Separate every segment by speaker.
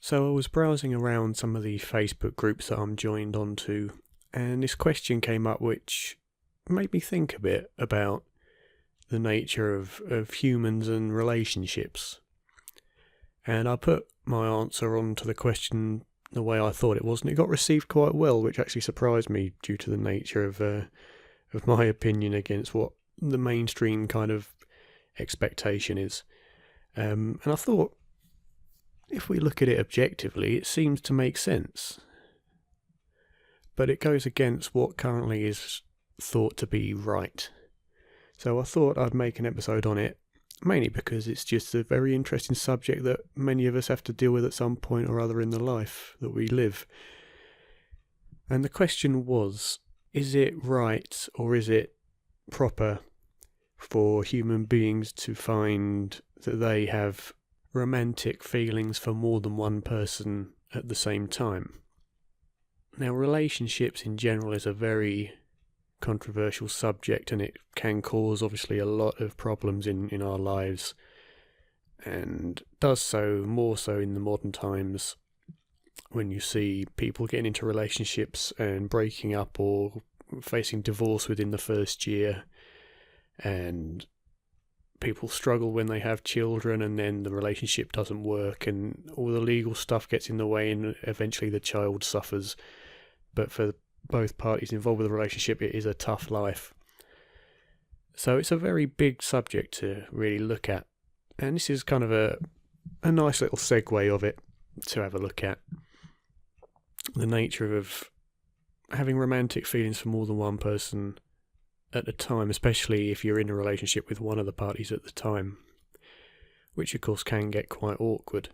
Speaker 1: So I was browsing around some of the Facebook groups that I'm joined onto, and this question came up which made me think a bit about the nature of humans and relationships. And I put my answer onto the question the way I thought it was, and it got received quite well, which actually surprised me due to the nature of my opinion against what the mainstream kind of expectation is. And I thought, if we look at it objectively, it seems to make sense. But it goes against what currently is thought to be right. So I thought I'd make an episode on it, mainly because it's just a very interesting subject that many of us have to deal with at some point or other in the life that we live. And the question was, is it right or is it proper for human beings to find that they have romantic feelings for more than one person at the same time? Now, relationships in general is a very controversial subject, and it can cause obviously a lot of problems in our lives, and does so more so in the modern times when you see people getting into relationships and breaking up or facing divorce within the first year, and people struggle when they have children and then the relationship doesn't work and all the legal stuff gets in the way and eventually the child suffers. But for both parties involved with the relationship, it is a tough life. So it's a very big subject to really look at. And this is kind of a nice little segue of it to have a look at. The nature of having romantic feelings for more than one person at a time, especially if you're in a relationship with one of the parties at the time, which of course can get quite awkward.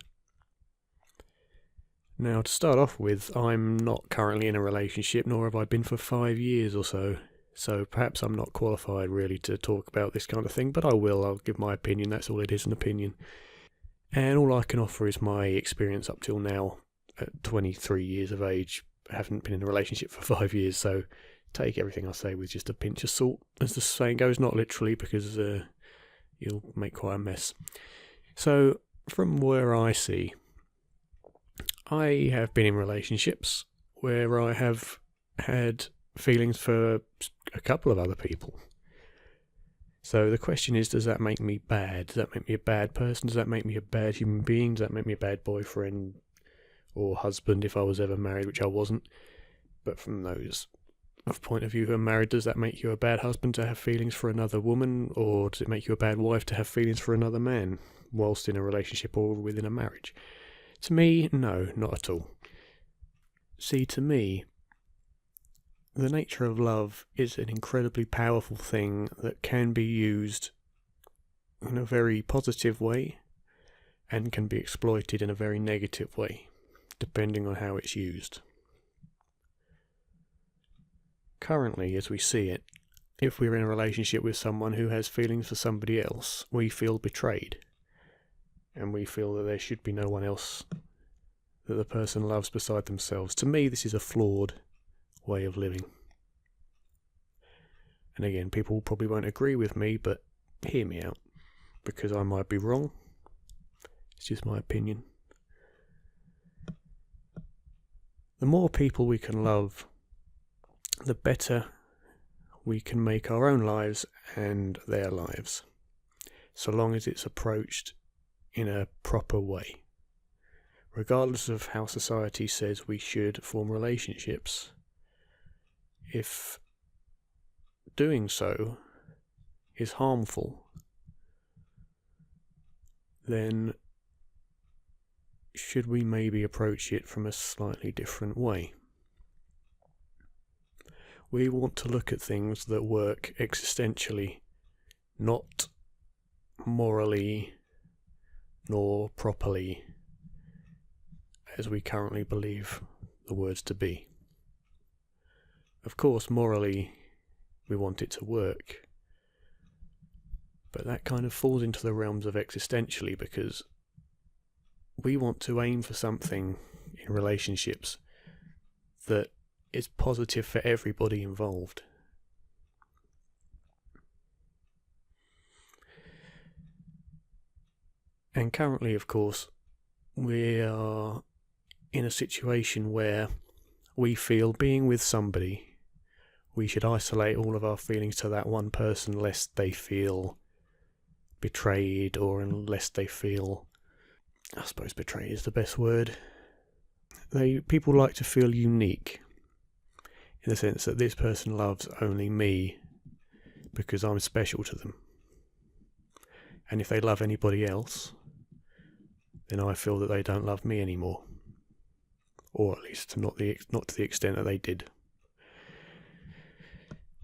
Speaker 1: Now, to start off with, I'm not currently in a relationship, nor have I been for 5 years or so. So perhaps I'm not qualified really to talk about this kind of thing, but I will. I'll give my opinion. That's all it is, an opinion. And all I can offer is my experience up till now, at 23 years of age. I haven't been in a relationship for 5 years, so take everything I say with just a pinch of salt, as the saying goes, not literally, because you'll make quite a mess. So, from where I see, I have been in relationships where I have had feelings for a couple of other people. So the question is, does that make me bad? Does that make me a bad person? Does that make me a bad human being? Does that make me a bad boyfriend or husband if I was ever married, which I wasn't? But from those point of view who are married, does that make you a bad husband to have feelings for another woman, or does it make you a bad wife to have feelings for another man whilst in a relationship or within a marriage? To me, no, not at all. See, to me, the nature of love is an incredibly powerful thing that can be used in a very positive way and can be exploited in a very negative way, depending on how it's used. Currently, as we see it, if we're in a relationship with someone who has feelings for somebody else, we feel betrayed. And we feel that there should be no one else that the person loves beside themselves. To me, this is a flawed way of living. And again, people probably won't agree with me, but hear me out, because I might be wrong. It's just my opinion. The more people we can love, the better we can make our own lives and their lives, so long as it's approached in a proper way. Regardless of how society says we should form relationships, if doing so is harmful, then should we maybe approach it from a slightly different way? We want to look at things that work existentially, not morally nor properly, as we currently believe the words to be. Of course, morally, we want it to work, but that kind of falls into the realms of existentially, because we want to aim for something in relationships that is positive for everybody involved. And currently, of course, we are in a situation where we feel being with somebody, we should isolate all of our feelings to that one person lest they feel betrayed, or unless they feel, I suppose betrayed is the best word. People like to feel unique, in the sense that this person loves only me because I'm special to them. And if they love anybody else, then I feel that they don't love me anymore. Or at least not to the extent that they did.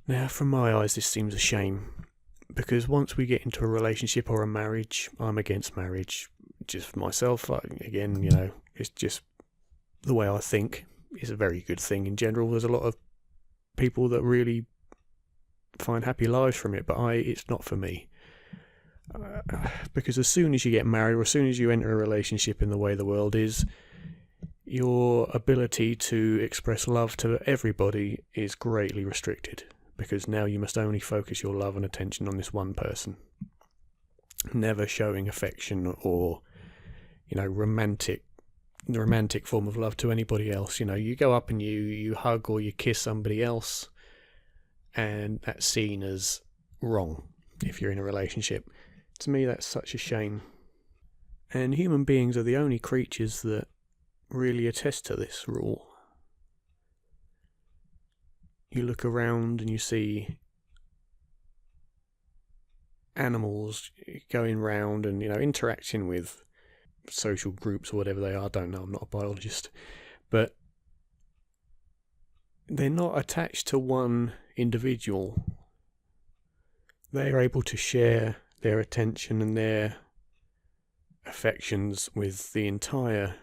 Speaker 1: Now, from my eyes, this seems a shame, because once we get into a relationship or a marriage, I'm against marriage. Just for myself, again, it's just the way I think. It's a very good thing in general. There's a lot of people that really find happy lives from it, but it's not for me. Because as soon as you get married, or as soon as you enter a relationship in the way the world is, your ability to express love to everybody is greatly restricted, because now you must only focus your love and attention on this one person, never showing affection or the romantic form of love to anybody else. You go up and you hug or you kiss somebody else, and that's seen as wrong if you're in a relationship. To me, that's such a shame. And human beings are the only creatures that really attest to this rule. You look around and you see animals going round and interacting with social groups or whatever they are. I don't know, I'm not a biologist, but they're not attached to one individual. They're able to share their attention and their affections with the entire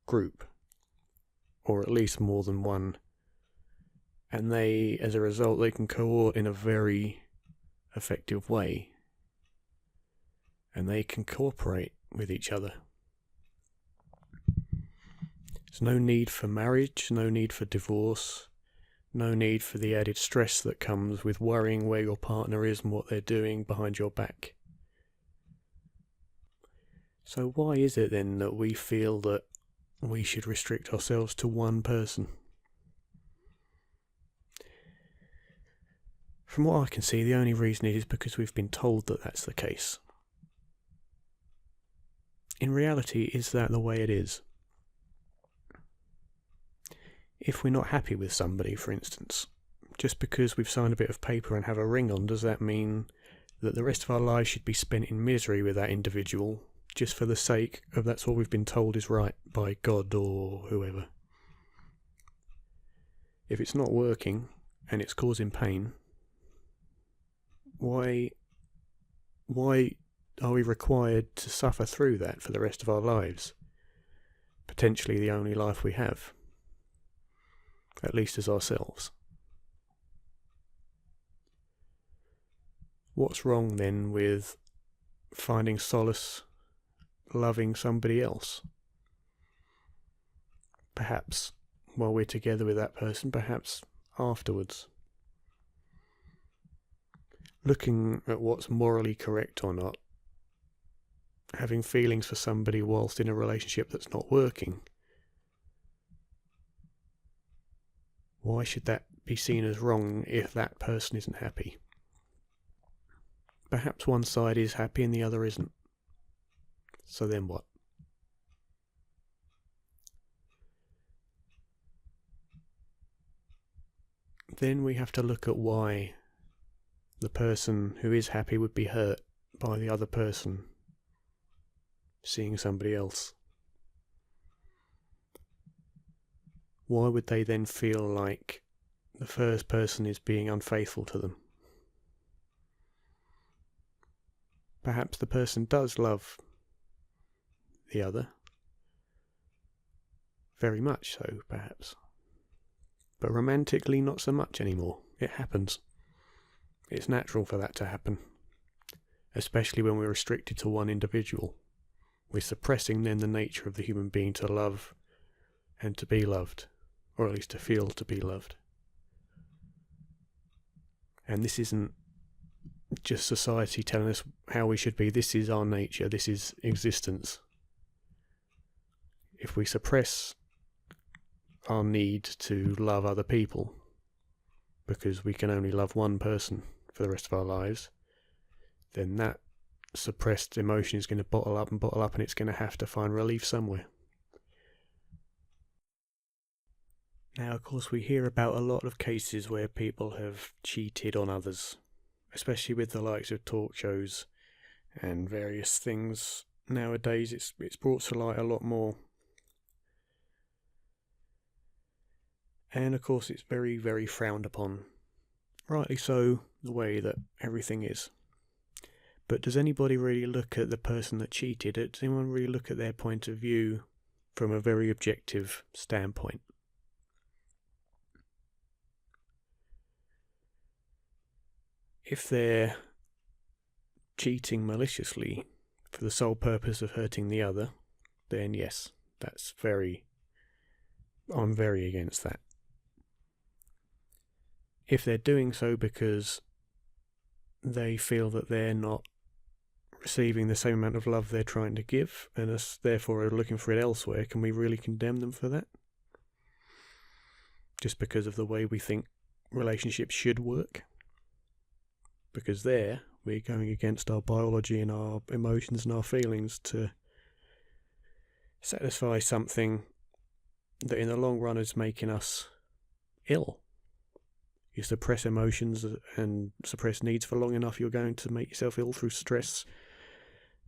Speaker 1: group, or at least more than one, and as a result, they can coordinate in a very effective way, and they can cooperate with each other. There's no need for marriage, no need for divorce, no need for the added stress that comes with worrying where your partner is and what they're doing behind your back. So why is it then that we feel that we should restrict ourselves to one person? From what I can see, the only reason is because we've been told that that's the case. In reality, is that the way it is? If we're not happy with somebody, for instance, just because we've signed a bit of paper and have a ring on, does that mean that the rest of our lives should be spent in misery with that individual, just for the sake of that's what we've been told is right by God or whoever? If it's not working and it's causing pain, why are we required to suffer through that for the rest of our lives? Potentially the only life we have, at least as ourselves. What's wrong then with finding solace loving somebody else? Perhaps while we're together with that person, perhaps afterwards. Looking at what's morally correct or not, having feelings for somebody whilst in a relationship that's not working, why should that be seen as wrong if that person isn't happy? Perhaps one side is happy and the other isn't. So then what? Then we have to look at why the person who is happy would be hurt by the other person seeing somebody else. Why would they then feel like the first person is being unfaithful to them? Perhaps the person does love the other, very much so perhaps, but romantically not so much anymore. It happens. It's natural for that to happen, especially when we're restricted to one individual. We're suppressing then the nature of the human being to love and to be loved, or at least to feel to be loved. And this isn't just society telling us how we should be. This is our nature. This is existence. If we suppress our need to love other people, because we can only love one person for the rest of our lives, then that suppressed emotion is going to bottle up, and it's going to have to find relief somewhere. Now, of course, we hear about a lot of cases where people have cheated on others, especially with the likes of talk shows and various things. Nowadays, it's brought to light a lot more. And of course, it's very, very frowned upon. Rightly so, the way that everything is. But does anybody really look at the person that cheated? Does anyone really look at their point of view from a very objective standpoint? If they're cheating maliciously for the sole purpose of hurting the other, then yes, I'm very against that. If they're doing so because they feel that they're not receiving the same amount of love they're trying to give, and therefore are looking for it elsewhere, can we really condemn them for that? Just because of the way we think relationships should work? Because there, we're going against our biology and our emotions and our feelings to satisfy something that in the long run is making us ill. You suppress emotions and suppress needs for long enough, you're going to make yourself ill through stress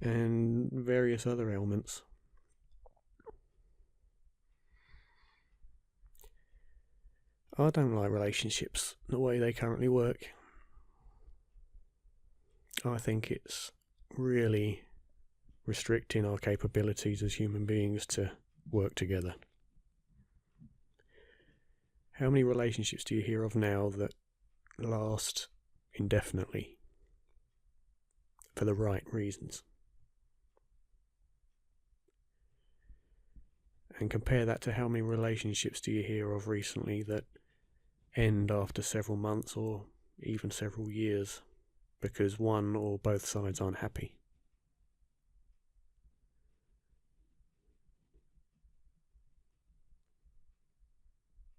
Speaker 1: and various other ailments. I don't like relationships the way they currently work. I think it's really restricting our capabilities as human beings to work together. How many relationships do you hear of now that last indefinitely for the right reasons? And compare that to how many relationships do you hear of recently that end after several months or even several years because one or both sides aren't happy.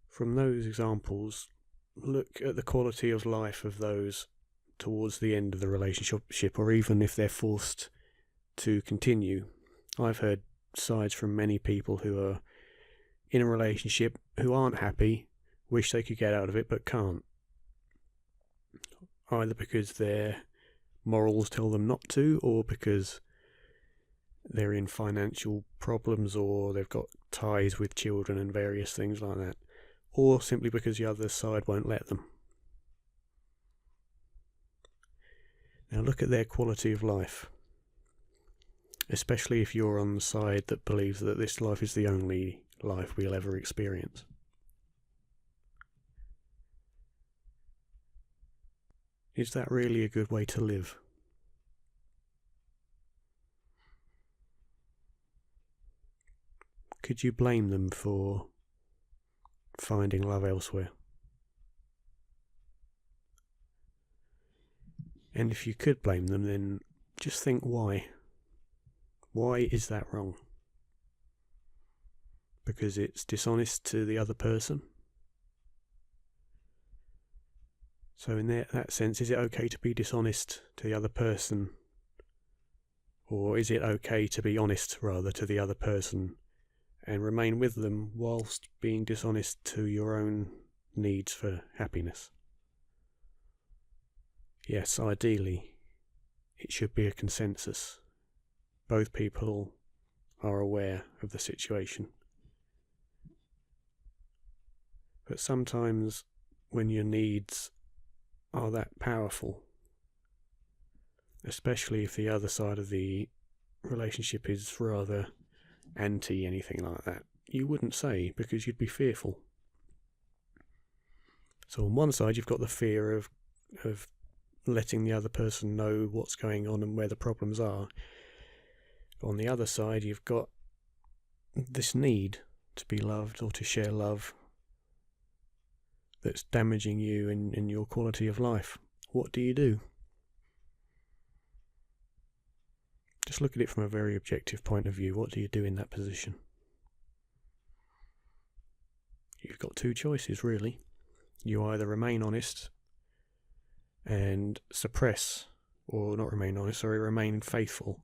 Speaker 1: From those examples, look at the quality of life of those towards the end of the relationship, or even if they're forced to continue. I've heard sides from many people who are in a relationship who aren't happy, wish they could get out of it but can't. Either because their morals tell them not to, or because they're in financial problems, or they've got ties with children and various things like that, or simply because the other side won't let them. Now look at their quality of life, especially if you're on the side that believes that this life is the only life we'll ever experience. Is that really a good way to live? Could you blame them for finding love elsewhere? And if you could blame them, then just think why. Why is that wrong? Because it's dishonest to the other person? So in that sense, is it okay to be dishonest to the other person? Or is it okay to be honest, rather, to the other person and remain with them whilst being dishonest to your own needs for happiness? Yes, ideally, it should be a consensus. Both people are aware of the situation. But sometimes when your needs are that powerful, especially if the other side of the relationship is rather anti anything like that, you wouldn't say, because you'd be fearful. So on one side you've got the fear of letting the other person know what's going on and where the problems are. On the other side you've got this need to be loved or to share love that's damaging you and your quality of life. What do you do? Just look at it from a very objective point of view. What do you do in that position? you've got two choices, really. You either remain honest and suppress, or not remain honest, sorry, remain faithful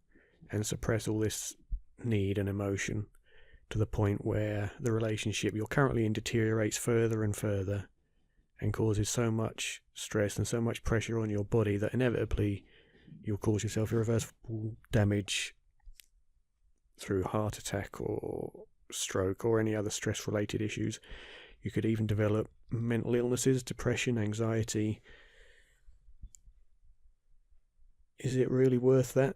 Speaker 1: and suppress all this need and emotion to the point where the relationship you're currently in deteriorates further and further and causes so much stress and so much pressure on your body that inevitably you'll cause yourself irreversible damage through heart attack or stroke or any other stress-related issues. You could even develop mental illnesses, depression, anxiety. Is it really worth that?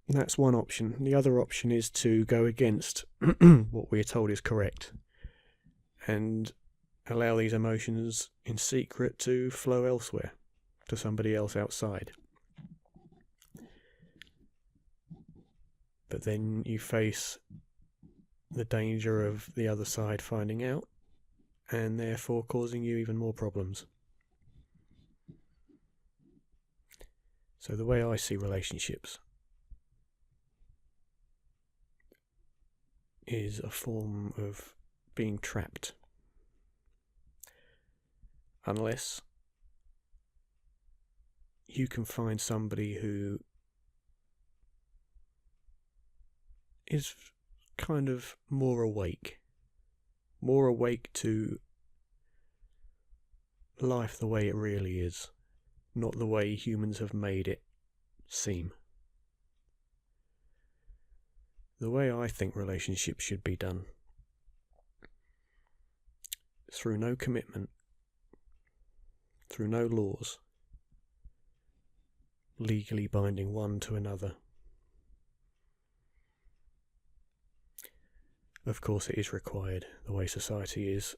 Speaker 1: That's one option. The other option is to go against what we're told is correct and allow these emotions in secret to flow elsewhere, to somebody else outside. But then you face the danger of the other side finding out and therefore causing you even more problems. So the way I see relationships is a form of being trapped. Unless you can find somebody who is kind of more awake to life the way it really is, not the way humans have made it seem. The way I think relationships should be done, through no commitment, through no laws, legally binding one to another. Of course, it is required, the way society is,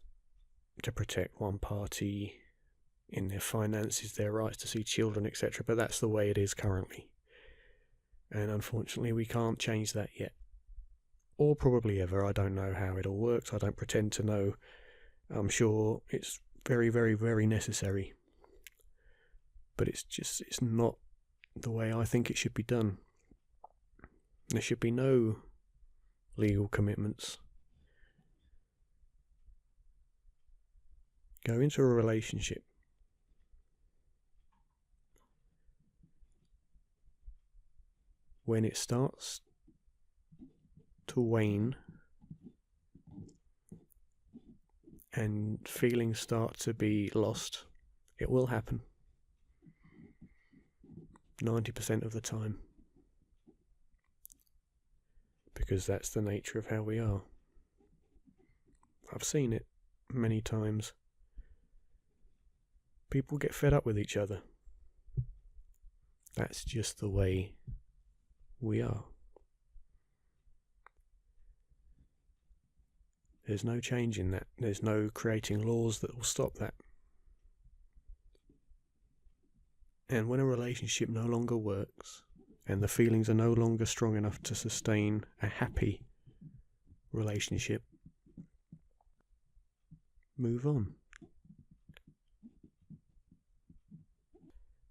Speaker 1: to protect one party in their finances, their rights to see children, etc. But that's the way it is currently. And unfortunately, we can't change that yet. Or probably ever. I don't know how it all works. I don't pretend to know. I'm sure it's very, very, very necessary. But it's not the way I think it should be done. There should be no legal commitments. Go into a relationship. When it starts to wane and feelings start to be lost, it will happen 90% of the time, because that's the nature of how we are. I've seen it many times. People get fed up with each other. That's just the way we are. There's no change in that. There's no creating laws that will stop that. And when a relationship no longer works, and the feelings are no longer strong enough to sustain a happy relationship, move on.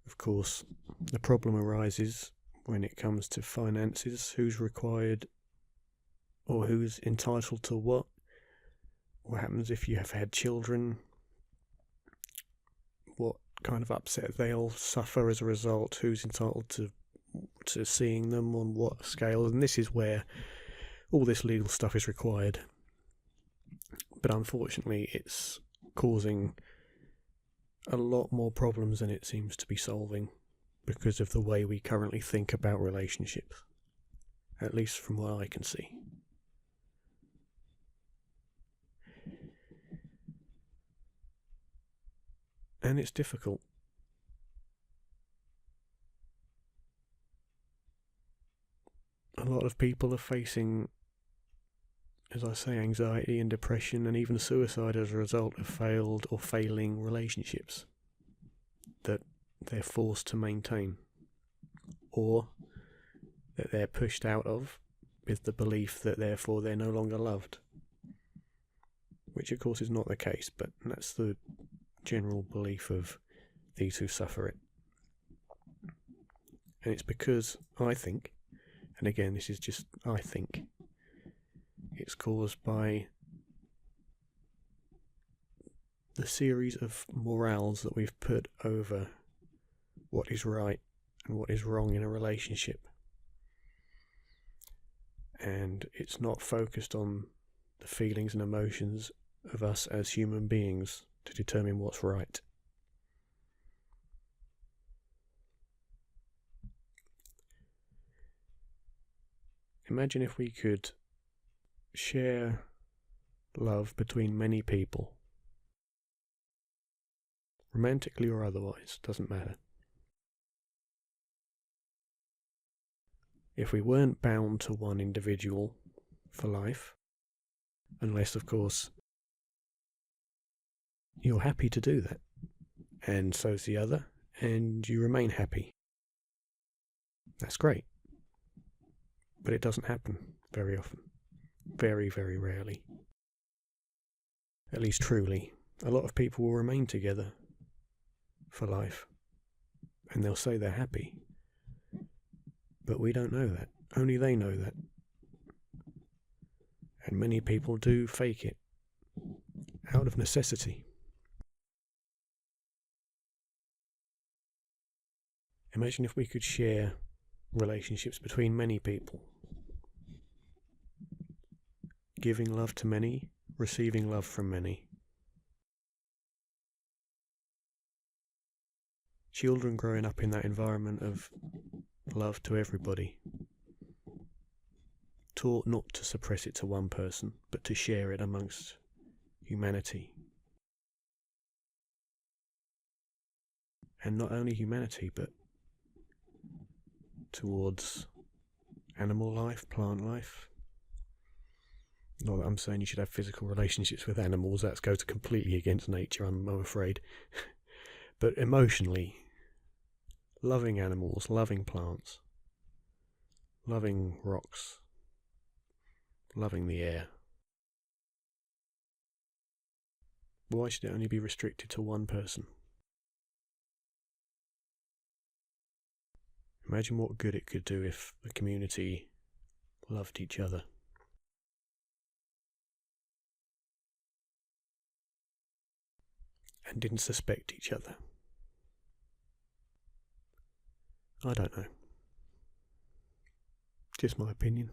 Speaker 1: Of course, the problem arises when it comes to finances, who's required or who's entitled to what happens if you have had children, what kind of upset they'll suffer as a result, who's entitled to seeing them on what scale, and this is where all this legal stuff is required. But unfortunately, it's causing a lot more problems than it seems to be solving because of the way we currently think about relationships, at least from what I can see. And it's difficult. A lot of people are facing, as I say, anxiety and depression and even suicide as a result of failed or failing relationships that they're forced to maintain, or that they're pushed out of with the belief that therefore they're no longer loved, which of course is not the case, but that's the general belief of these who suffer it. And it's because I think, and again this is just I think, it's caused by the series of morals that we've put over what is right and what is wrong in a relationship. And it's not focused on the feelings and emotions of us as human beings to determine what's right. Imagine if we could share love between many people, romantically or otherwise, doesn't matter. If we weren't bound to one individual for life, unless, of course, you're happy to do that, and so's the other, and you remain happy. That's great. But it doesn't happen very often. Very, very rarely. At least truly. A lot of people will remain together for life, and they'll say they're happy. But we don't know that. Only they know that. And many people do fake it, out of necessity. Imagine if we could share relationships between many people. Giving love to many, receiving love from many. Children growing up in that environment of love to everybody. Taught not to suppress it to one person, but to share it amongst humanity. And not only humanity, but towards animal life, plant life. Not that I'm saying you should have physical relationships with animals, that goes completely against nature, I'm afraid. But emotionally, loving animals, loving plants, loving rocks, loving the air. Why should it only be restricted to one person? Imagine what good it could do if the community loved each other. And didn't suspect each other. I don't know. Just my opinion.